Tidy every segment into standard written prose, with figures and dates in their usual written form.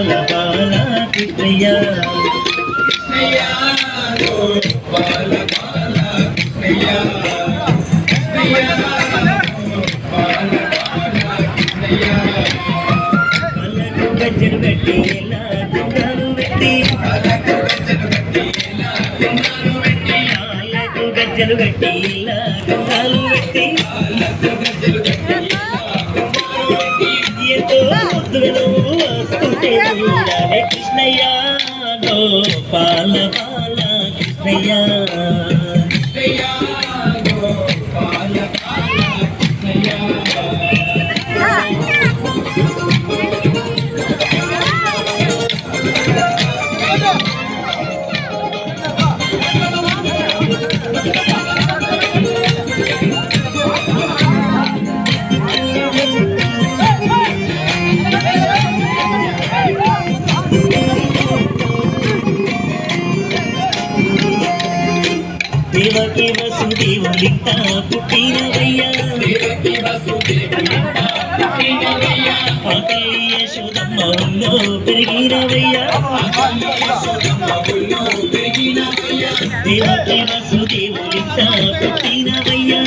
బాల బాల కృష్ణయ్య బాల బాల కృష్ణయ్య గజ్జలు పెట్టి ఎలా తుంగాలు పెట్టి గజ్జలు పెట్టి ఇలా తుంగాలు పెట్టి ఎంతో ముద్దులు వస్తుంటే కృష్ణయ్య పాల బాల కృష్ణయ్య దేవకి వసుదేవులింత పుట్టినవయ్యా పాతయ్య యశోదమ్మలో పెరిగినవయ్యా దేవకి వసుదేవులింత పుట్టినవయ్యా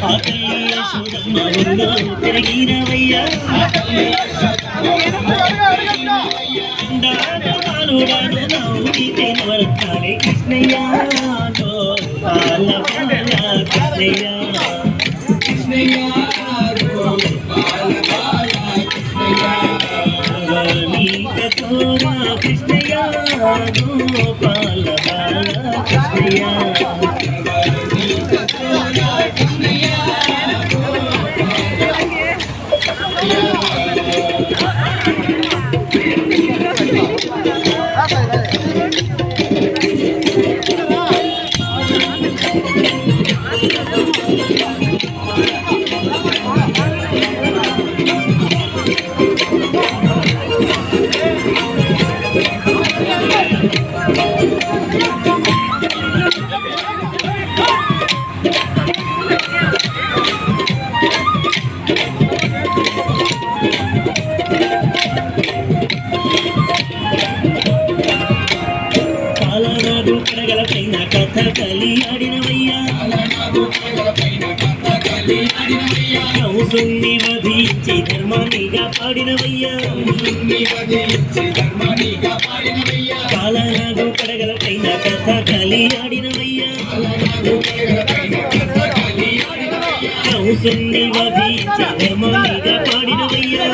పాతయ్య యశోదమ్మలో పెరిగినవయ్యా వర్తాలే కృష్ణయ్య బాల బాల కృష్ణయ్య కృష్ణయ్య బాల బాల కృష్ణయ్య కృష్ణయ్య బాల బాల కృష్ణయ్య కడగలపైన కథ కలి ఆడినవయ్యా కంసుని వధించి ధర్మానిగా పాడినవయ్యా కాలనాగు కడగలపైన కథ కలి ఆడినవయ్యా కంసుని వధించి ధర్మానిగా పాడినవయ్యా